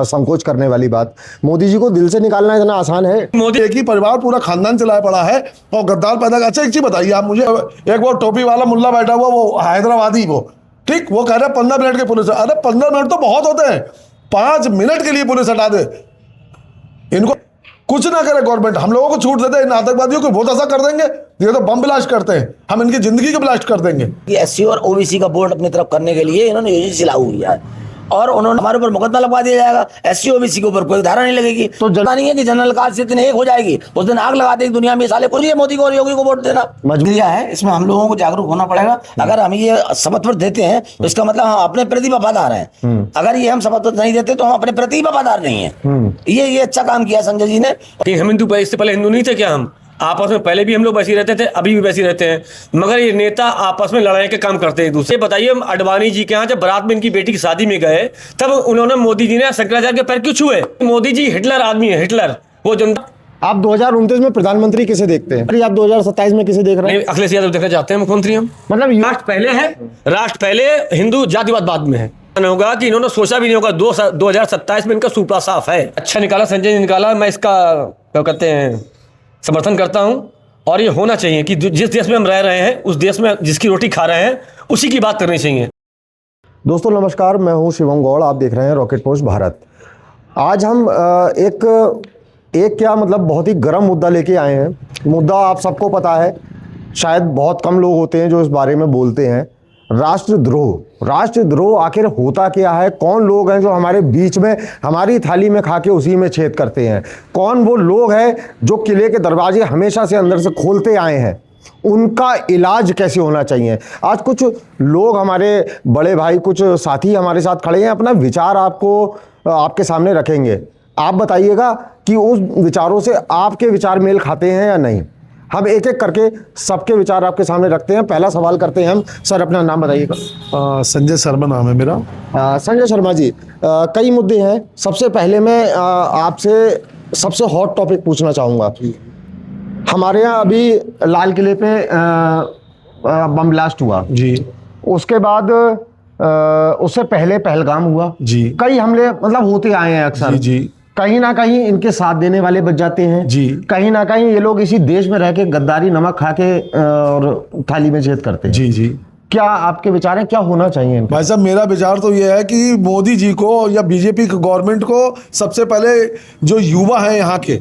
संकोच करने वाली बात। मोदी जी को दिल से निकालना इतना आसान है? मोदी एक ही परिवार पूरा खानदान चलाया पड़ा है और गद्दार पैदा। अच्छा एक चीज बताइए आप मुझे, एक वो टोपी वाला मुल्ला बैठा हुआ, वो हैदराबादी, वो ठीक, वो कह रहे हैं 15 मिनट के पुलिस। अरे 15 मिनट तो बहुत होते हैं, 5 मिनट के लिए पुलिस हटा दे। इनको कुछ ना करे गवर्नमेंट, हम लोगों को छूट देते हैं, इन आतंकवादियों को बहुत ऐसा कर देंगे, ये तो बम ब्लास्ट करते हैं, हम इनकी जिंदगी को ब्लास्ट कर देंगे। एससी और ओबीसी का वोट अपनी तरफ करने के लिए इन्होंने यूजीसी लागू किया है और उन्होंने हमारे ऊपर मुकदमा लगवा दिया जाएगा। एससी ओबीसी के ऊपर कोई धारा नहीं लगेगी। तो जनता नहीं है कि जनरल कास्ट से दिन एक हो जाएगी, उस दिन आग लगा देगी दुनिया में। साले को मोदी को और योगी को वोट देना मजबूरी है। इसमें हम लोगों को जागरूक होना पड़ेगा। अगर हम ये शपथ पत्र देते हैं तो इसका मतलब हम अपने प्रति वफादार हैं। अगर ये हम शपथ पत्र नहीं देते तो हम अपने प्रति वफादार नहीं है। ये अच्छा काम किया संजय जी ने। हम हिंदू, इससे पहले हिंदू नहीं थे क्या? हम आपस में पहले भी हम लोग वैसे ही रहते थे, अभी भी वैसे ही रहते हैं, मगर ये नेता आपस में लड़ाई के काम करते हैं दूसरे। बताइए, हम अडवाणी जी के यहाँ जब बारात में इनकी बेटी की शादी में गए, तब उन्होंने मोदी जी ने शंकराचार्य के पैर क्यों छुए? मोदी जी हिटलर आदमी है, हिटलर। वो जनता। आप 2029 में प्रधानमंत्री किसे देखते हैं? अरे आप 2027 में किसे देख रहे हैं? अखिलेश यादव देखना चाहते हैं मुख्यमंत्री हम। मतलब राष्ट्र पहले है, राष्ट्र पहले, हिंदू जातिवाद बाद में है। होगा कि इन्होंने सोचा भी नहीं होगा 2027 में इनका सूपा साफ है। अच्छा निकाला संजय जी निकाला, मैं इसका क्या कहते हैं समर्थन करता हूँ। और ये होना चाहिए कि जिस देश में हम रह रहे हैं, उस देश में जिसकी रोटी खा रहे हैं, उसी की बात करनी चाहिए। दोस्तों नमस्कार, मैं हूं शिवम गौड़, आप देख रहे हैं रॉकेट पोस्ट भारत। आज हम एक क्या मतलब बहुत ही गर्म मुद्दा लेके आए हैं। मुद्दा आप सबको पता है, शायद बहुत कम लोग होते हैं जो इस बारे में बोलते हैं। राष्ट्रद्रोह। राष्ट्रद्रोह आखिर होता क्या है? कौन लोग हैं जो हमारे बीच में हमारी थाली में खा के उसी में छेद करते हैं? कौन वो लोग हैं जो किले के दरवाजे हमेशा से अंदर से खोलते आए हैं? उनका इलाज कैसे होना चाहिए? आज कुछ लोग, हमारे बड़े भाई, कुछ साथी हमारे साथ खड़े हैं, अपना विचार आपके सामने रखेंगे। आप बताइएगा कि उस विचारों से आपके विचार मेल खाते हैं या नहीं। हम एक एक करके सबके विचार आपके सामने रखते हैं। पहला सवाल करते हैं हम। सर अपना नाम बताइएगा। संजय शर्मा नाम है मेरा। संजय शर्मा जी, कई मुद्दे हैं। सबसे पहले मैं आपसे सबसे हॉट टॉपिक पूछना चाहूँगा। हमारे यहाँ अभी लाल किले पे बम ब्लास्ट हुआ जी, उसके बाद उससे पहले पहलगाम हुआ जी। कई हमले मतलब होते आए हैं अक्सर जी। कहीं ना कहीं इनके साथ देने वाले बच जाते हैं जी। कहीं ना कहीं ये लोग इसी देश में रह के गद्दारी नमक खा के और थाली में छेद करते हैं जी जी। क्या आपके विचार हैं, क्या होना चाहिए? भाई साहब, मेरा विचार तो ये है कि मोदी जी को या बीजेपी गवर्नमेंट को सबसे पहले जो युवा है यहाँ के,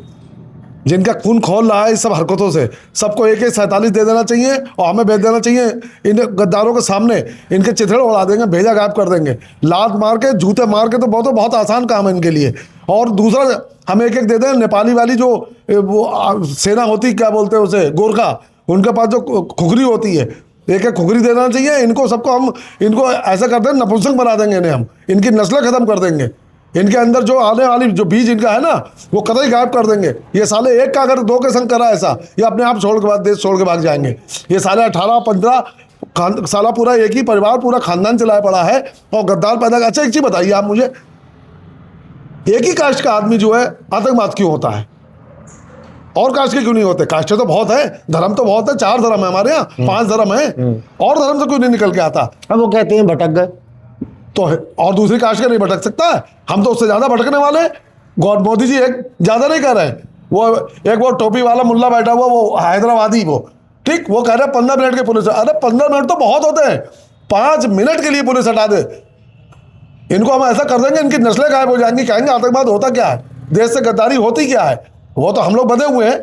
जिनका खून खोल रहा है इस सब हरकतों से, सबको एक 47 दे देना चाहिए और हमें भेज देना चाहिए। इन गद्दारों के सामने इनके चिथड़े उड़ा देंगे, भेजा गायब कर देंगे, लात मार के, जूते मार के। तो बहुत आसान काम है इनके लिए। और दूसरा, हम एक दे दें। नेपाली वाली जो वो सेना होती, क्या बोलते हैं उसे, गोरखा, उनके पास जो खुखरी होती है, एक खुखरी दे देना चाहिए इनको सबको। हम इनको ऐसा कर दें, नपुंसक बना देंगे इन्हें, हम इनकी नस्लें खत्म कर देंगे। इनके अंदर जो आने वाली जो बीज इनका है ना, वो कतई गायब कर देंगे। ये साले एक का अगर 2 के संग करा ऐसा, ये अपने आप छोड़ के बाद देश छोड़ के भाग जाएंगे। ये साले 18-15 साला पूरा एक ही परिवार पूरा खानदान चलाया पड़ा है और गद्दार पैदा। अच्छा एक चीज बताइए आप मुझे, एक ही कास्ट का आदमी जो है आतंकवाद क्यों होता है? और कास्ट के क्यों नहीं होते? कास्ट तो बहुत है, धर्म तो बहुत है, 4 धर्म है हमारे यहाँ, 5 धर्म है, और धर्म से क्यों नहीं निकल के आता? अब वो कहते हैं भटक गए तो और दूसरी कास्ट का नहीं भटक सकता है? हम तो उससे ज्यादा भटकने वाले हैं। मोदी जी एक ज्यादा नहीं कर रहे हैं। वो टोपी वाला मुल्ला बैठा हुआ, वो हैदराबादी, वो ठीक, वो कह रहे हैं 15 मिनट के पुलिस। अरे 15 मिनट तो बहुत होते हैं, 5 मिनट के लिए पुलिस हटा दे। इनको हम ऐसा कर देंगे, इनकी नस्लें गायब हो जाएंगी। कहेंगे आतंकवाद होता क्या है, देश से गद्दारी होती क्या है। वो तो हम लोग बंधे हुए हैं।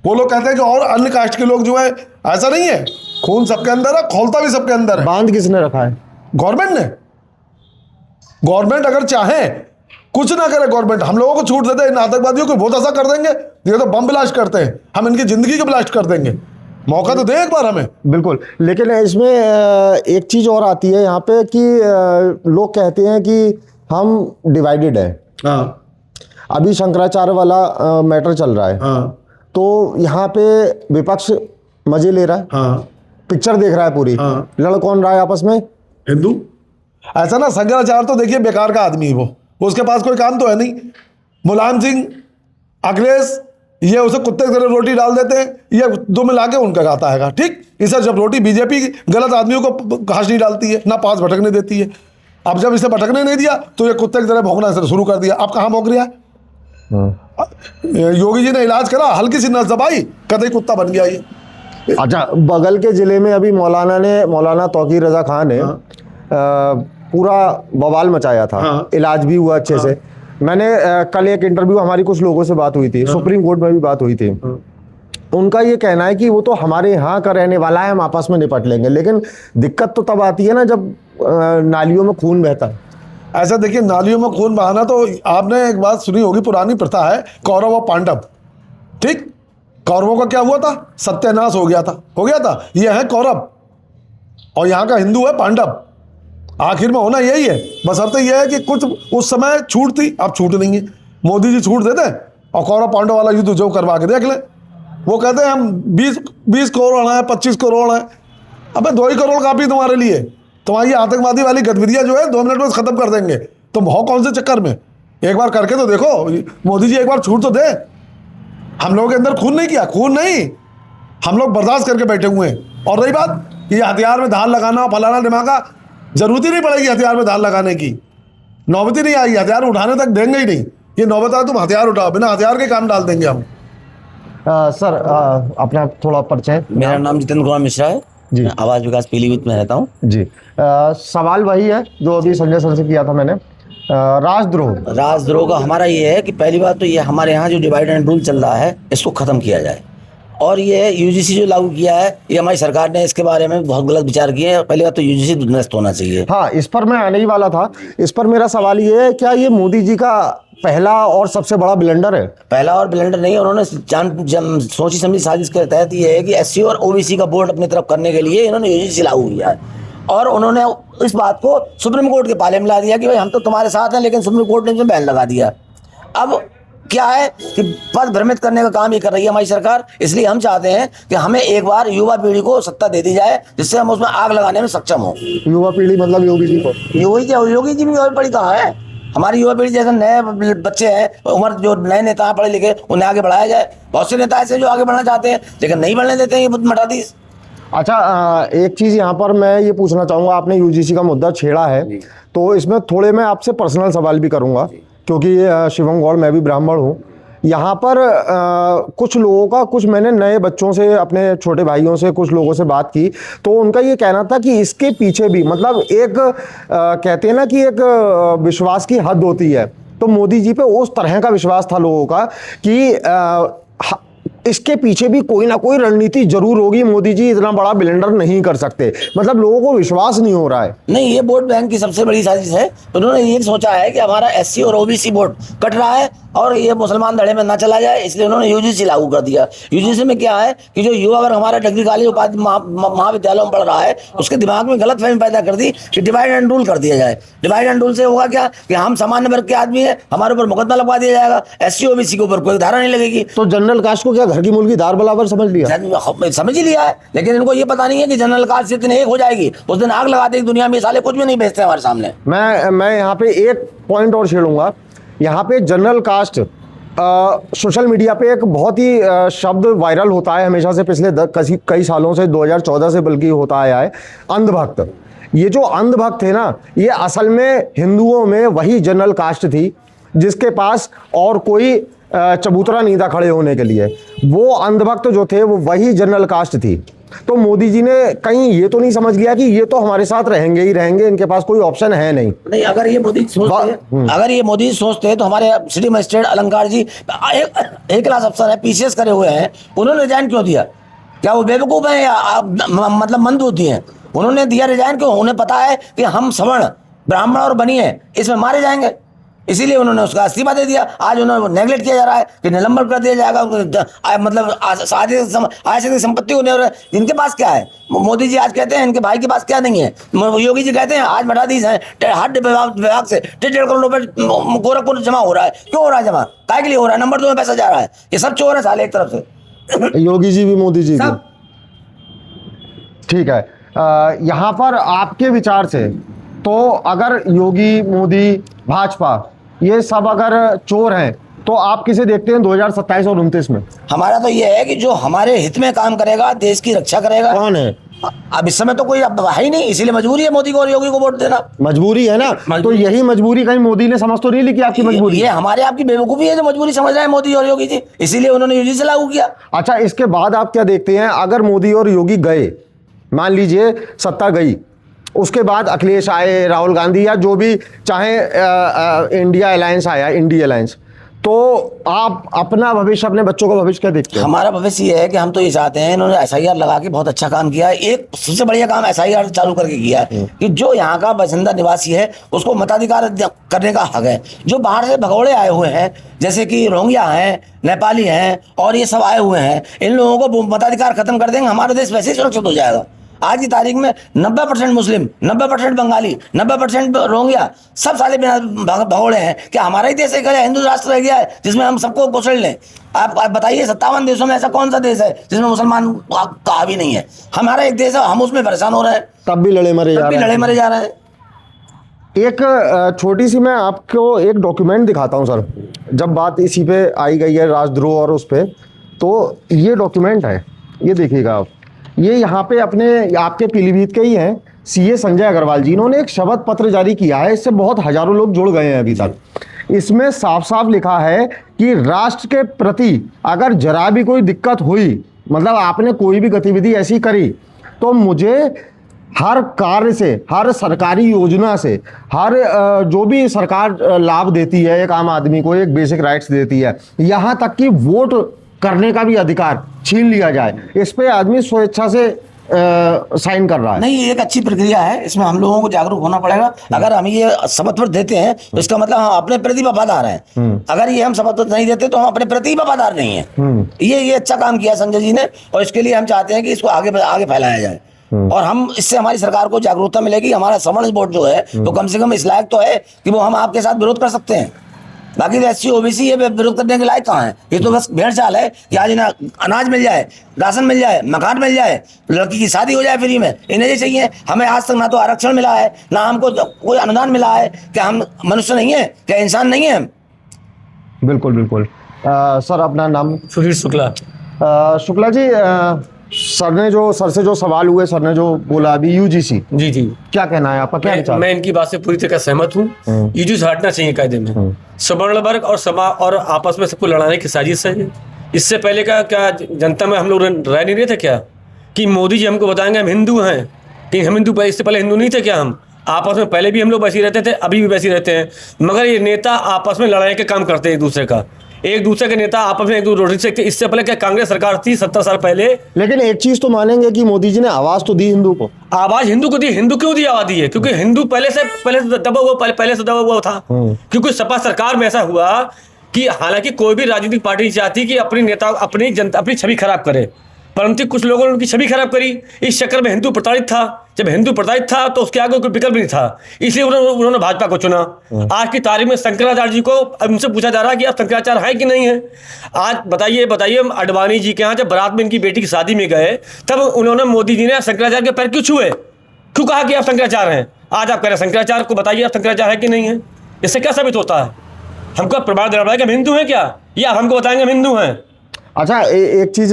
वो लोग कहते हैं कि और अन्य कास्ट के लोग जो है, ऐसा नहीं है। खून सबके अंदर है, खोलता भी सबके अंदर है। बांध किसने रखा है? गवर्नमेंट ने। गवर्नमेंट अगर चाहे, कुछ ना करे गवर्नमेंट, हम लोगों को छूट देते हैं, इन आतंकवादियों को बहुत ऐसा कर देंगे, ये तो बम ब्लास्ट करते हैं, हम इनकी जिंदगी को ब्लास्ट कर देंगे। मौका तो दे एक बार हमें। बिल्कुल, लेकिन इसमें एक चीज और आती है यहाँ पे कि लोग कहते हैं कि हम डिवाइडेड है। हाँ, अभी शंकराचार्य वाला मैटर चल रहा है। हाँ, तो यहाँ पे विपक्ष मजे ले रहा है। हाँ, पिक्चर देख रहा है पूरी। हाँ, लड़ कौन रहा है आपस में? हिंदू। ऐसा ना, शंकराचार्य तो देखिए बेकार का आदमी है, वो उसके पास कोई काम तो है नहीं। मुलायम सिंह, अखिलेश, ये उसे कुत्ते की तरह रोटी डाल देते हैं, ये 2 मिला के उनका खाता है। ठीक, इसे जब रोटी बीजेपी गलत आदमियों को घास नहीं डालती है, ना पास भटकने देती है। अब जब इसे भटकने नहीं दिया तो ये कुत्ते की तरह भौंकना शुरू कर दिया। अब कहाँ भौंक रहा है? योगी जी ने इलाज करा, हल्की सी नस दबाई, कतई कुत्ता बन गया ये। अच्छा, बगल के जिले में अभी मौलाना तौकीर रजा खान ने पूरा बवाल मचाया था। हाँ। इलाज भी हुआ अच्छे से। मैंने कल एक इंटरव्यू, हमारी कुछ लोगों से बात हुई थी, सुप्रीम कोर्ट में भी बात हुई थी। उनका ये कहना है कि वो तो हमारे यहाँ का रहने वाला है, हम आपस में निपट लेंगे। लेकिन दिक्कत तो तब आती है ना जब नालियों में खून बहता है। ऐसा देखिए, नालियों में खून बहाना, तो आपने एक बात सुनी होगी, पुरानी प्रथा है कौरव और पांडव। ठीक, कौरवों का क्या हुआ था? सत्यानाश हो गया था। ये है कौरव और यहाँ का हिंदू है पांडव। आखिर में होना यही है। बस अर्थ यह है कि कुछ उस समय छूट थी, अब छूट नहीं है। मोदी जी छूट देते हैं और कौरव पांडव वाला युद्ध जो करवा के देख ले। वो कहते हैं हम 20 करोड़ हैं, 25 करोड़ हैं। अबे 2 ही करोड़ काफी तुम्हारे लिए। तुम्हारी आतंकवादी वाली गतिविधियां जो है 2 मिनट में खत्म कर देंगे। तुम हो कौन से चक्कर में? एक बार करके तो देखो। मोदी जी एक बार छूट तो दे। हम लोगों के अंदर खून नहीं किया, खून नहीं, हम लोग बर्दाश्त करके बैठे हुए हैं। और रही बात ये हथियार में धार लगाना, फलाना दिमागा, जरूरत ही नहीं पड़ेगी हथियार में धार लगाने की। नौबत ही नहीं आई, हथियार उठाने तक देंगे ही नहीं। ये नौबत आए तुम हथियार उठाओ, बिना हथियार के काम डाल देंगे हम। सर, अपना थोड़ा परिचय। मेरा नाम जितेंद्र कुमार मिश्रा है जी। मैं आवास विकास पीलीभीत में रहता हूँ। जी। सवाल वही है जो अभी संजय सर से किया था मैंने। राजद्रोह का हमारा ये है कि पहली बात तो ये हमारे यहाँ जो डिवाइड एंड रूल चल रहा है इसको ख़त्म किया जाए। और ये यूजीसी जो लागू किया है, ये हमारी सरकार ने इसके बारे में बहुत गलत विचार किए हैं। पहली बात तो यूजीसी ध्वस्त होना चाहिए। हाँ, इस पर मैं आने ही वाला था। इस पर मेरा सवाल ये है, क्या ये मोदी जी का पहला और सबसे बड़ा ब्लंडर है? पहला और ब्लेंडर नहीं, उन्होंने सोची समझी साजिश के तहत ये है कि एससी और ओबीसी का बोर्ड अपनी तरफ करने के लिए इन्होंने यूजीसी लागू किया है। और उन्होंने इस बात को सुप्रीम कोर्ट के पाले में ला दिया कि भाई हम तो तुम्हारे साथ हैं, लेकिन सुप्रीम कोर्ट ने इसमें बैन लगा दिया। अब क्या है कि पद भ्रमित करने का काम ये कर रही है हमारी सरकार। इसलिए हम चाहते हैं कि हमें एक बार युवा पीढ़ी को सत्ता दे दी जाए, जिससे हम उसमें आग लगाने में सक्षम हो। युवा पीढ़ी मतलब योगी जी को? योगी जी भी युवा पीढ़ी कहाँ है? हमारी युवा पीढ़ी जैसे नए बच्चे हैं, उम्र जो नए नेता हैं पढ़े लिखे, उन्हें आगे बढ़ाया जाए। बहुत से नेता ऐसे जो आगे बढ़ना चाहते हैं लेकिन नहीं बढ़ने देते हैं, ये मठाधीश। अच्छा, एक चीज़ यहाँ पर मैं ये पूछना चाहूँगा, आपने यूजीसी का मुद्दा छेड़ा है तो इसमें थोड़े मैं आपसे पर्सनल सवाल भी करूँगा, क्योंकि शिवम गौड़, मैं भी ब्राह्मण हूँ। यहाँ पर कुछ लोगों का, कुछ मैंने नए बच्चों से, अपने छोटे भाइयों से, कुछ लोगों से बात की तो उनका ये कहना था कि इसके पीछे भी मतलब एक कहते हैं ना कि एक विश्वास की हद होती है। तो मोदी जी पे उस तरह का विश्वास था लोगों का कि इसके पीछे भी कोई ना कोई रणनीति जरूर होगी, मोदी जी इतना बड़ा ब्लेंडर नहीं कर सकते। मतलब लोगों को विश्वास नहीं हो रहा है। नहीं, ये वोट बैंक की सबसे बड़ी साजिश है। उन्होंने ये सोचा है कि हमारा एससी और ओबीसी वोट कट रहा है और ये मुसलमान धड़े में ना चला जाए, इसलिए उन्होंने यूजीसी लागू कर दिया। यूजीसी में क्या है कि जो युवा वर्ग हमारा डिग्री कॉलेज उपाधि महाविद्यालयों में पढ़ रहा है, उसके दिमाग में गलत फहमी पैदा कर दी कि डिवाइड एंड रूल कर दिया जाए। डिवाइड एंड रूल से होगा क्या कि हम सामान्य वर्ग के आदमी हैं, हमारे ऊपर मुकदमा लगवा दिया जाएगा, एससी ओबीसी के ऊपर कोई धारा नहीं लगेगी। तो जनरल कास्ट को क्या घर की मुर्गी दार बराबर समझ लिया? समझ ही लिया है, लेकिन इनको ये पता नहीं है कि जनरल कास्ट जिस दिन एक हो जाएगी उस दिन आग लगा देगी दुनिया में। साले कुछ भी नहीं बेचते हमारे सामने। मैं यहाँ पे एक पॉइंट और छेड़ूंगा। यहाँ पे जनरल कास्ट सोशल मीडिया पे एक बहुत ही शब्द वायरल होता है हमेशा से, पिछले कई सालों से, 2014 से बल्कि होता आया है, अंधभक्त। ये जो अंधभक्त थे ना, ये असल में हिंदुओं में वही जनरल कास्ट थी जिसके पास और कोई चबूतरा नहीं था खड़े होने के लिए। वो अंधभक्त जो थे वो वही जनरल कास्ट थी। तो मोदी जी ने कहीं ये तो नहीं समझ लिया कि ये तो हमारे साथ रहेंगे ही रहेंगे, इनके पास कोई ऑप्शन है नहीं? नहीं, अगर ये मोदी सोचते तो हमारे सिटी मजिस्ट्रेट अलंकार जी एक क्लास अफसर है, पीसीएस करे हुए हैं, उन्होंने रिजाइन क्यों दिया? क्या वो बेवकूफ हैं या मतलब मंदबुद्धि हैं? उन्होंने दिया रिजाइन क्यों? उन्हें पता है कि हम सवर्ण ब्राह्मण और बनी है, इसमें मारे जाएंगे, इसीलिए उन्होंने उसका इस्तीफा दे दिया। आज उन्होंने नेगलेक्ट किया जा रहा है कि निलंबन कर दिया जाएगा, मतलब आय संपत्ति होने। और इनके पास क्या है? मोदी जी आज कहते हैं इनके भाई के पास क्या नहीं है। योगी जी कहते हैं आज मठाधीश हैं, हर विभाग से 1.5 करोड़ रुपए गोरखपुर जमा हो रहा है। क्यों हो रहा है जमा? काय के लिए हो रहा है? नंबर 2 में पैसा जा रहा है। ये सब चोर है साले एक तरफ से। योगी जी भी, मोदी जी भी। ठीक है, यहाँ पर आपके विचार से तो अगर योगी, मोदी, भाजपा ये सब अगर चोर हैं तो आप किसे देखते हैं 2027 और 29 में? हमारा तो ये है कि जो हमारे हित में काम करेगा, देश की रक्षा करेगा। कौन है? अब इस समय तो कोई अब है ही नहीं, इसीलिए मजबूरी है मोदी को और योगी को वोट देना। मजबूरी है ना, तो मजबूरी। यही मजबूरी कहीं मोदी ने समझ तो नहीं ली कि आपकी मजबूरी ये हमारे आपकी बेवकूफी है जो मजबूरी समझ रहे हैं मोदी और योगी जी, इसीलिए उन्होंने यूजीसी लागू किया। अच्छा, इसके बाद आप क्या देखते हैं, अगर मोदी और योगी गए, मान लीजिए सत्ता गई, उसके बाद अखिलेश आए, राहुल गांधी या जो भी चाहे इंडिया अलायंस आया, इंडिया अलायंस, तो आप अपना भविष्य, अपने बच्चों का भविष्य क्या देखते हैं? हमारा भविष्य ये है कि हम तो ये चाहते हैं, इन्होंने एसआईआर लगा के बहुत अच्छा काम किया है। एक सबसे बढ़िया काम एसआईआर चालू करके किया है कि जो यहाँ का बासिंदा निवासी है उसको मताधिकार करने का हक है। जो बाहर से भगोड़े आए हुए हैं, जैसे कि रोहिंग्या हैं, नेपाली हैं और ये सब आए हुए हैं, इन लोगों को मताधिकार खत्म कर देंगे, हमारा देश वैसे ही सुरक्षित हो जाएगा। आज की तारीख में 90% मुस्लिम, 90% बंगाली, 90% रोहिंग्या, सब साले भगोड़े हैं। क्या हमारा ही देश एक हिंदू राष्ट्र रह गया है जिसमें हम सबको कुचल लें? आप बताइए, 57 देशों में ऐसा कौन सा देश है जिसमें मुसलमान का भी नहीं है? हमारा एक देश है, हम उसमें परेशान हो रहे हैं, तब भी लड़े मरे जा रहे हैं। एक छोटी सी मैं आपको एक डॉक्यूमेंट दिखाता हूं सर, जब बात इसी पे आई गई है राजद्रोह और उस पे, तो ये डॉक्यूमेंट है, ये देखिएगा आप, ये यहाँ पे अपने आपके पीलीभीत के ही हैं, सीए संजय अग्रवाल जी, इन्होंने एक शपथ पत्र जारी किया है, इससे बहुत हजारों लोग जुड़ गए हैं अभी तक। इसमें साफ साफ लिखा है कि राष्ट्र के प्रति अगर जरा भी कोई दिक्कत हुई, मतलब आपने कोई भी गतिविधि ऐसी करी, तो मुझे हर कार्य से, हर सरकारी योजना से, हर जो भी सरकार लाभ देती है एक आम आदमी को, एक बेसिक राइट्स देती है, यहाँ तक कि वोट करने का भी अधिकार छीन लिया जाए। इस पे आदमी स्वेच्छा से साइन कर रहा है। नहीं, ये एक अच्छी प्रक्रिया है, इसमें हम लोगों को जागरूक होना पड़ेगा। अगर हम ये शपथ पत्र देते हैं तो इसका मतलब हम अपने प्रति वफादार हैं। अगर ये हम शपथ पत्र नहीं देते तो हम अपने प्रति वफादार नहीं है। ये अच्छा काम किया संजय जी ने, और इसके लिए हम चाहते हैं कि इसको आगे आगे फैलाया जाए, और हम इससे हमारी सरकार को जागरूकता मिलेगी। हमारा सवर्ण बोर्ड जो है वो कम से कम इस लायक तो है कि वो हम आपके साथ विरोध कर सकते हैं। बाकी तो एससी ओबीसी ये विरोध करने के लायक कहाँ है? ये तो बस भेड़ चाल है कि आज इन्हें अनाज मिल जाए, राशन मिल जाए, मकान मिल जाए, लड़की की शादी हो जाए फ्री में, इन्हें ये चाहिए। हमें आज तक ना तो आरक्षण मिला है, ना हमको कोई अनुदान मिला है। क्या हम मनुष्य नहीं है? क्या इंसान नहीं है? बिल्कुल बिल्कुल। सर अपना नाम? सुधीर शुक्ला। शुक्ला जी, सर से जो सवाल हुए, सर ने जो बोला अभी यूजीसी, जी जी, क्या कहना है आपका, क्या विचार? मैं इनकी बात से पूरी तरह सहमत हूँ। यूजीसी हटना चाहिए कायदे में। सवर्ण वर्ग और समाज और आपस में सबको लड़ाने की साजिश है। इससे पहले का क्या जनता में हम लोग राय नहीं रहे थे क्या कि मोदी जी हमको बताएंगे हम हिंदू हैं, कि हम हिंदू, इससे पहले हिंदू नहीं थे क्या? हम आपस में पहले भी हम लोग वैसे ही रहते थे, अभी भी वैसे ही रहते हैं। मगर ये नेता आपस में लड़ाई के काम करते हैं एक दूसरे के नेता आपस में एक दूसरे रोटी से। इससे पहले क्या कांग्रेस सरकार थी 70 साल पहले? लेकिन एक चीज तो मानेंगे कि मोदी जी ने आवाज तो दी हिंदू को। आवाज हिंदू को दी। हिंदू क्यों दी आवाज दी है? क्योंकि हिंदू पहले से दबा हुआ था। क्योंकि सपा सरकार में ऐसा हुआ कि हालांकि कोई भी राजनीतिक पार्टी नहीं चाहती कि अपनी नेता, अपनी जनता, अपनी छवि खराब करे, परंतु कुछ लोगों ने उनकी छवि खराब करी। इस चक्कर में हिंदू प्रताड़ित था। जब हिंदू प्रताड़ित था तो उसके आगे कोई विकल्प नहीं था, इसलिए उन्होंने भाजपा को चुना। आज की तारीख में शंकराचार्य जी को उनसे पूछा जा रहा है कि आप शंकराचार्य हैं कि नहीं है। आज बताइए अडवाणी जी के यहाँ जब बारात में इनकी बेटी की शादी में गए, तब उन्होंने मोदी जी ने शंकराचार्य के पैर क्यों छुए? क्यों कहा कि आप शंकराचार्य हैं? आज आप कह रहे हैं शंकराचार्य को बताइए आप शंकराचार्य है कि नहीं है। इससे क्या साबित होता है? हमको प्रमाण देना पड़ेगा कि हम हिंदू हैं क्या, या आप हमको बताएंगे हम हिंदू हैं? अच्छा, एक चीज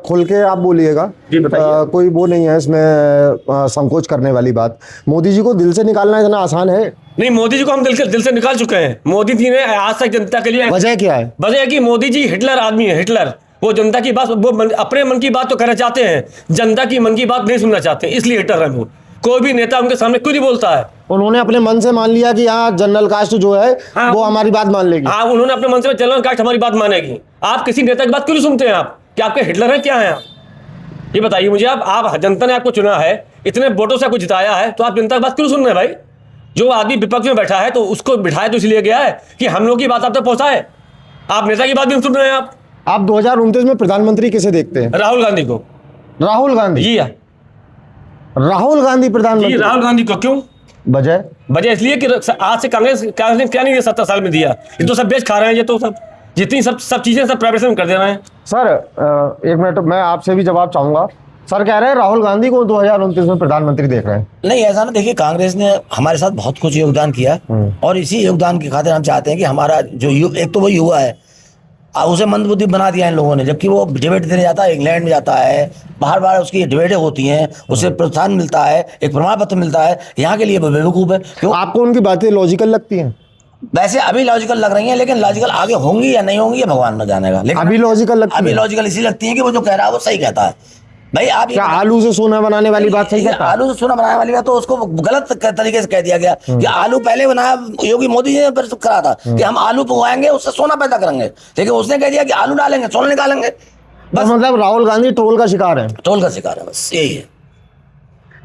खोल के आप बोलिएगा। जी बताइए। कोई वो नहीं है इसमें संकोच करने वाली बात। मोदी जी को दिल से निकालना इतना आसान है? नहीं, मोदी जी को हम दिल से निकाल चुके हैं। मोदी जी ने आज तक जनता के लिए, वजह क्या है? वजह है कि मोदी जी हिटलर आदमी है। हिटलर वो जनता की बात, वो अपने मन की बात तो कहना चाहते हैं, जनता की मन की बात नहीं सुनना चाहते, इसलिए हिटलर है वो। कोई भी नेता उनके सामने क्यों नहीं बोलता है? उन्होंने अपने मन से मान लिया कि हाँ जनरल कास्ट जो है वो हमारी बात मान लेगी। हाँ, उन्होंने अपने मन से जनरल कास्ट हमारी बात मानेगी। आप किसी नेता की बात क्यों नहीं सुनते हैं? आप क्या आपके हिटलर हैं? क्या हैं आप? ये बताइए मुझे। आप जनता ने आपको चुना है, इतने वोटों से आपको जिताया है, तो आप जनता की बात क्यों सुन रहे हैं भाई? जो आदमी विपक्ष में बैठा है तो उसको बिठाया तो इसलिए गया है कि हम लोग की बात आप तक पहुंचाए। आप नेता की बात भी सुन रहे हैं। आप 2029 में प्रधानमंत्री किसे देखते हैं? राहुल गांधी को। राहुल गांधी? जी, राहुल गांधी प्रधानमंत्री? राहुल गांधी को। क्यों वजह? इसलिए कि आज से कांग्रेस क्या नहीं दिया 70 साल में दिया। ये तो सब बेच खा रहे हैं। ये तो सब जितनी सब चीजें सब प्राइवेट में कर दे रहे हैं। सर एक मिनट, मैं आपसे भी जवाब चाहूंगा। सर कह रहे हैं राहुल गांधी को 2029 में प्रधानमंत्री देख रहे हैं। नहीं, ऐसा ना। देखिए, कांग्रेस ने हमारे साथ बहुत कुछ योगदान किया, और इसी योगदान की खातिर हम चाहते हैं कि हमारा जो एक तो वो युवा है, उसे मंदबुद्धि बना दिया इन लोगों ने, जबकि वो डिबेट देने जाता है, इंग्लैंड में जाता है, बाहर बाहर उसकी डिबेटें होती हैं, उसे प्रोत्साहन मिलता है, एक प्रमाण पत्र मिलता है। यहाँ के लिए वो बेवकूफ़ है। क्यों? आपको उनकी बातें लॉजिकल लगती हैं? वैसे अभी लॉजिकल लग रही हैं, लेकिन लॉजिकल आगे होंगी या नहीं होंगी ये भगवान न जानेगा। लेकिन अभी लॉजिकल लगती अभी है? लॉजिकल इसी लगती है कि वो जो कह रहा है वो सही कहता है। भाई आप क्या आलू से सोना बनाने वाली बात सही कहता है? आलू से सोना बनाने वाली बात तो उसको गलत तरीके से कह दिया गया कि आलू पहले बनाया, योगी मोदी जी ने प्रस्तुत करा था कि हम आलू उगाएंगे उससे सोना पैदा करेंगे, लेकिन उसने कह दिया कि आलू डालेंगे सोना निकालेंगे। बस मतलब राहुल गांधी ट्रोल का शिकार है? टोल का शिकार है, बस यही है।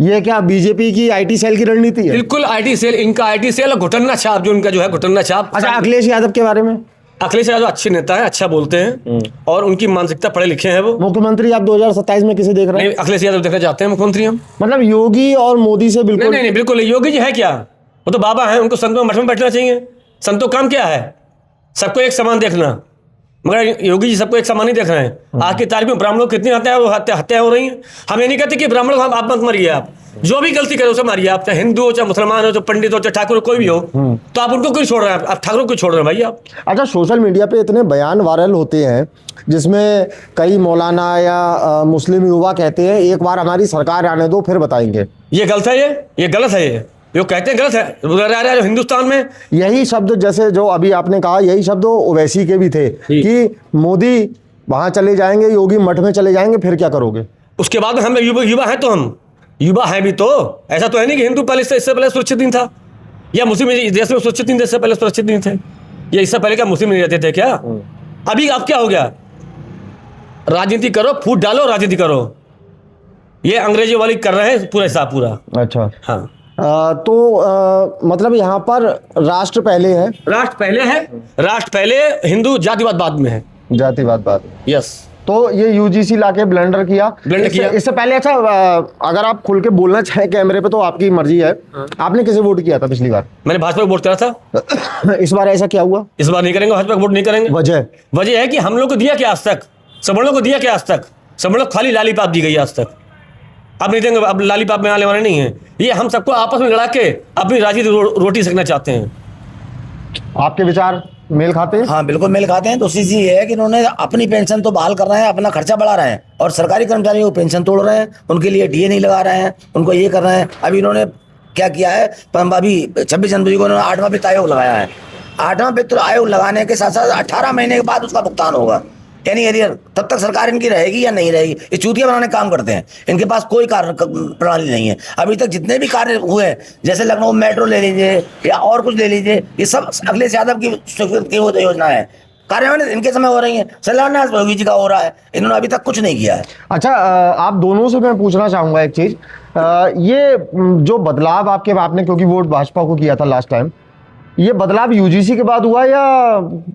ये क्या बीजेपी की आईटी सेल की रणनीति है? बिल्कुल आईटी सेल, इनका आईटी सेल और घुटन्ना छाप, जो उनका जो है घुटन्ना छाप। अच्छा, अखिलेश यादव के बारे में? अखिलेश यादव अच्छे नेता है, अच्छा बोलते हैं और उनकी मानसिकता पढ़े लिखे हैं वो। मुख्यमंत्री आप 2027 में किसे देख रहे हैं? नहीं, अखिलेश यादव देखना चाहते हैं मुख्यमंत्री हम। मतलब योगी और मोदी से बिल्कुल नहीं, बिल्कुल नहीं। योगी जी है क्या? वो तो बाबा हैं, उनको संतों मठ में बैठना चाहिए। संतों काम क्या है? सबको एक समान देखना, मगर योगी जी सबको एक समान नहीं देख रहे हैं। आज की तारीख में ब्राह्मणों को कितनी हत्या हो रही है। हम ये नहीं कहते कि ब्राह्मणों को आप मत मारिए, आप जो भी गलती करे उसे मारिए, आप चाहे हिंदू हो, चाहे मुसलमान हो, चाहे पंडित हो, चाहे ठाकुर हो, कोई भी हो, तो आप उनको क्यों छोड़ रहे हैं? आप ठाकुर को छोड़ रहे हैं भाई आप। अच्छा, सोशल मीडिया पे इतने बयान वायरल होते हैं जिसमें कई मौलाना या मुस्लिम युवा कहते हैं एक बार हमारी सरकार आने दो फिर बताएंगे। ये गलत है, ये गलत है, ये जो कहते हैं गलत है। रह रहा है जो हिंदुस्तान में, यही शब्द जैसे जो अभी आपने कहा, यही शब्द ओवैसी के भी थे कि मोदी वहां चले जाएंगे, योगी मठ में चले जाएंगे, फिर क्या करोगे? उसके बाद हम युवा हैं, तो हम युवा हैं भी, तो ऐसा तो है नहीं कि हिंदू पहले इससे पहले सुरक्षित नहीं था, या मुस्लिम इस देश में सुरक्षित नहीं थे, इससे पहले सुरक्षित नहीं थे, या इससे पहले क्या मुस्लिम नहीं रहते थे क्या? अभी अब क्या हो गया? राजनीति करो, फूट डालो, राजनीति करो। ये अंग्रेजी वाली कर रहे हैं पूरा हिसाब पूरा। अच्छा, हाँ, मतलब यहाँ पर राष्ट्र पहले है? राष्ट्र पहले है, राष्ट्र पहले, हिंदू जातिवाद बाद में है। जातिवाद बात। यस। तो ये यूजीसी लाके ब्लेंडर किया। इससे पहले अच्छा, अगर आप खुल के बोलना चाहें कैमरे पे तो आपकी मर्जी है, आपने किसे वोट किया था पिछली बार? मैंने भाजपा को वोट करा था। इस बार ऐसा क्या हुआ? इस बार नहीं करेंगे, भाजपा को वोट नहीं करेंगे। वजह है कि हम लोग को दिया क्या आज तक? सवर्णों को दिया क्या आज तक? सवर्णों को खाली लालीपाप दी गई आज तक। अब नहीं देंगे, अब लालीपाप में आने वाले नहीं है। ये हम सबको आपस में लड़ा के अपनी राजनीति रोटी सेकना चाहते हैं। आपके विचार मेल खाते हैं? हाँ बिल्कुल मेल खाते हैं। तो चीज़ ये है कि इन्होंने अपनी पेंशन तो बहाल कर रहे हैं, अपना खर्चा बढ़ा रहे हैं, और सरकारी कर्मचारियों को पेंशन तोड़ रहे हैं, उनके लिए डीए नहीं लगा रहे हैं, उनको ये कर रहे हैं। अभी इन्होंने क्या किया है, अभी 26 जनवरी को इन्होंने 8वां वित्त आयोग लगाया है। 8वां वित्त आयोग लगाने के साथ साथ 18 महीने के बाद उसका भुगतान होगा। यानी एरियर तब तक सरकार इनकी रहेगी या नहीं रहेगी, ये चूतिया बनाने का काम करते हैं। इनके पास कोई कार्य प्रणाली नहीं है। अभी तक जितने भी कार्य हुए, जैसे लखनऊ मेट्रो ले लीजिए या और कुछ ले लीजिए, ये सब अखिलेश यादव की योजना है। कार्यान्वयन इनके समय हो रही है, शिलान्यास योगी जी का हो रहा है, इन्होंने अभी तक कुछ नहीं किया है। अच्छा, आप दोनों से मैं पूछना चाहूंगा एक चीज, ये जो बदलाव आपने क्योंकि वोट भाजपा को किया था लास्ट टाइम, ये बदलाव यूजीसी के बाद हुआ या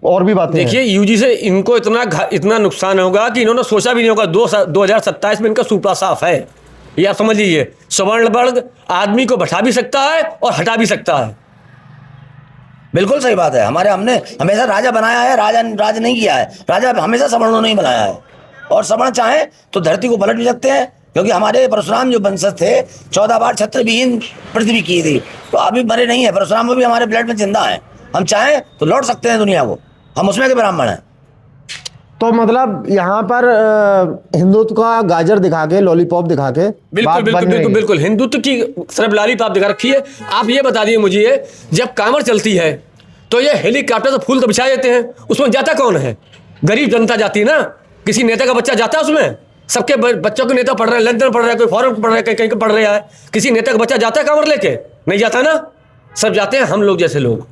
और भी बातें? देखिए, यूजी से इनको इतना नुकसान होगा कि इन्होंने सोचा भी नहीं होगा। 2027 में इनका सूपा साफ है, ये आप समझ लीजिए। सवर्ण वर्ग आदमी को बैठा भी सकता है और हटा भी सकता है। बिल्कुल सही बात है। हमने हमेशा राजा बनाया है, राज नहीं किया है। राजा हमेशा सवर्णों ने ही बनाया है, और सवर्ण चाहे तो धरती को पलट भी सकते हैं, क्योंकि हमारे परशुराम जो वंशज थे 14 बार छत्र विहीन पृथ्वी की थी, तो अभी मरे नहीं है। परशुराम भी हमारे ब्लड में जिंदा है। हम चाहें तो लौट सकते हैं दुनिया को, हम उसमें के ब्राह्मण हैं। तो मतलब यहाँ पर हिंदुत्व का गाजर दिखा के, लॉलीपॉप दिखा के बिल्कुल हिंदुत्व की सिर्फ लॉलीपॉप दिखा रखी है। आप ये बता दिए मुझे, जब कांवड़ चलती है तो ये हेलीकॉप्टर से फूल तो बिछा देते हैं, उसमें जाता कौन है? गरीब जनता जाती है ना। किसी नेता का बच्चा जाता है उसमें? सबके बच्चों के नेता पढ़ रहे हैं, लंदन पढ़ रहा है, कोई फॉरेन पढ़ रहा है, कहीं पढ़ रहा है। किसी नेता का बच्चा जाता है कांवड़ लेके? नहीं जाता ना। सब जाते हैं हम लोग जैसे लोग।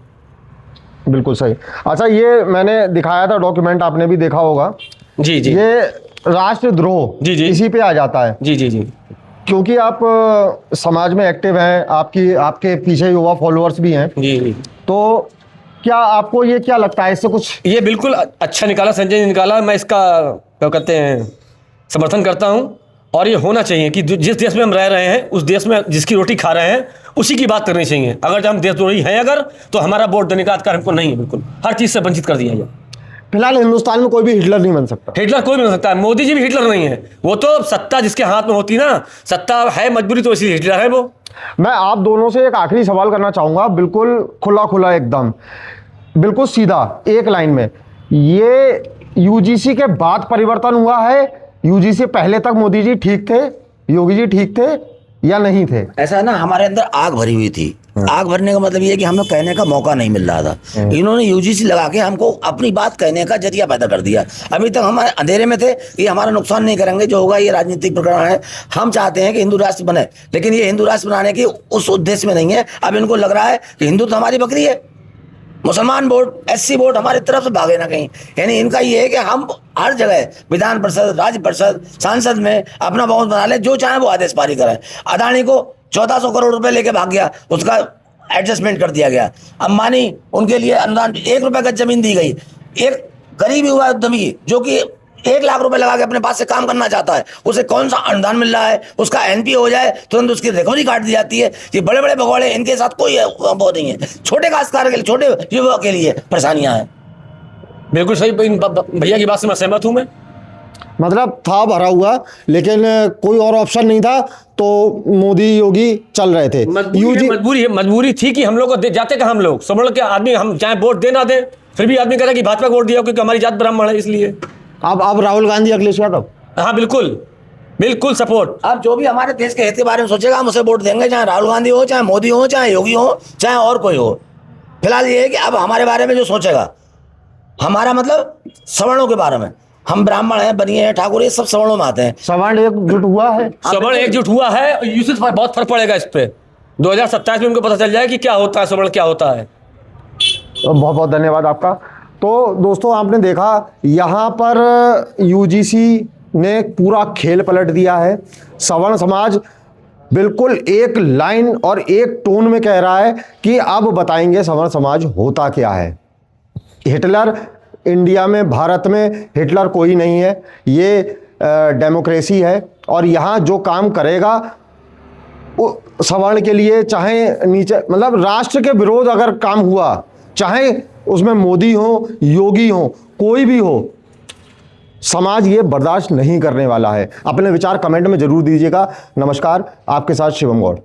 बिल्कुल सही। अच्छा, ये मैंने दिखाया था डॉक्यूमेंट, आपने भी देखा होगा। जी। ये राष्ट्रद्रोह जी इसी पे आ जाता है। जी। क्योंकि आप समाज में एक्टिव हैं, आपके पीछे युवा फॉलोअर्स भी हैं। जी। तो क्या आपको ये क्या लगता है, इससे कुछ? ये बिल्कुल अच्छा निकाला संजय ने निकाला। मैं इसका क्या कहते हैं समर्थन करता हूँ, और ये होना चाहिए कि जिस देश में हम रह रहे हैं, उस देश में जिसकी रोटी खा रहे हैं उसी की बात करनी चाहिए। अगर हम देशद्रोही हैं अगर, तो हमारा वोट देने का अधिकार हमको नहीं है। बिल्कुल हर चीज़ से वंचित कर दिया जाए। फिलहाल हिंदुस्तान में कोई भी हिटलर नहीं बन सकता। हिटलर कोई भी बन सकता है। मोदी जी भी हिटलर नहीं है। वो तो सत्ता जिसके हाथ में होती ना, सत्ता है मजबूरी, तो इसलिए हिटलर है वो। मैं आप दोनों से एक आखिरी सवाल करना चाहूंगा, बिल्कुल खुला एकदम, बिल्कुल सीधा, एक लाइन में। ये यूजीसी के बाद परिवर्तन हुआ है, यूजीसी पहले तक मोदी जी ठीक थे, योगी जी ठीक थे या नहीं थे? ऐसा है ना, हमारे अंदर आग भरी हुई थी। आग भरने का मतलब ये है कि हमें कहने का मौका नहीं मिल रहा था। इन्होंने यूजीसी लगा के हमको अपनी बात कहने का जरिया पैदा कर दिया। अभी तक हम अंधेरे में थे कि हमारा नुकसान नहीं करेंगे, जो होगा ये राजनीतिक प्रकरण है। हम चाहते हैं कि हिंदू राष्ट्र बने, लेकिन ये हिंदू राष्ट्र बनाने की उस उद्देश्य में नहीं है। अब इनको लग रहा है कि हिंदू तो हमारी बकरी है, मुसलमान वोट, एससी वोट हमारी तरफ से भागे ना कहीं। यानी इनका ये है कि हम हर जगह विधान परिषद, राज्य परिषद, सांसद में अपना बहुमत बना ले, जो चाहे वो आदेश पारित करें। अदानी को 1400 करोड़ रुपए लेके भाग गया, उसका एडजस्टमेंट कर दिया गया। अंबानी, उनके लिए अनुदान 1 रुपए का जमीन दी गई। एक गरीब युवा उद्यमी जो कि 1 लाख रुपए लगा के अपने पास से काम करना चाहता है, उसे कौन सा अनुदान मिल रहा है? उसका एनपीए हो जाए तुरंत उसकी रिकवरी काट दी जाती है। ये बड़े बड़े भगौड़े, इनके साथ कोई वो नहीं है। छोटे काश्तकार के लिए, छोटे युवा के लिए परेशानियां हैं। बिल्कुल सही, भैया की बात से मैं सहमत हूँ। मैं मतलब था भरा हुआ, लेकिन कोई और ऑप्शन नहीं था, तो मोदी योगी चल रहे थे। मजबूरी थी कि हम लोग को जाते का, हम लोग सवर्ण के आदमी, हम चाहे वोट दे ना दे, फिर भी आदमी कह रहा है कि भाजपा को वोट दिया क्योंकि हमारी जात ब्राह्मण है, इसलिए। अब राहुल गांधी, अखिलेश यादव, हाँ बिल्कुल बिल्कुल सपोर्ट। अब जो भी हमारे देश के हित के बारे में सोचेगा, हम उसे वोट देंगे, चाहे राहुल गांधी हो, चाहे मोदी हो, चाहे योगी हो, चाहे और कोई हो। फिलहाल ये है कि अब हमारे बारे में जो सोचेगा, हमारा मतलब सवर्णों के बारे में, हम ब्राह्मण हैं, बनिए हैं, ठाकुर, ये सब सवर्णों में आते हैं। सवर्ण एकजुट हुआ है, सवर्ण एकजुट हुआ है, यूसुफ पर बहुत फर्क पड़ेगा इस पे। 2027 में उनको पता चल जाए कि क्या होता है, सवर्ण क्या होता है। बहुत बहुत धन्यवाद आपका। तो दोस्तों, आपने देखा यहाँ पर यूजीसी ने पूरा खेल पलट दिया है। सवर्ण समाज बिल्कुल एक लाइन और एक टोन में कह रहा है कि अब बताएंगे सवर्ण समाज होता क्या है। हिटलर इंडिया में, भारत में हिटलर कोई नहीं है, ये डेमोक्रेसी है, और यहाँ जो काम करेगा सवर्ण के लिए, चाहे नीचे मतलब राष्ट्र के विरोध अगर काम हुआ, चाहे उसमें मोदी हो, योगी हो, कोई भी हो, समाज ये बर्दाश्त नहीं करने वाला है। अपने विचार कमेंट में जरूर दीजिएगा। नमस्कार, आपके साथ शिवम गौड़।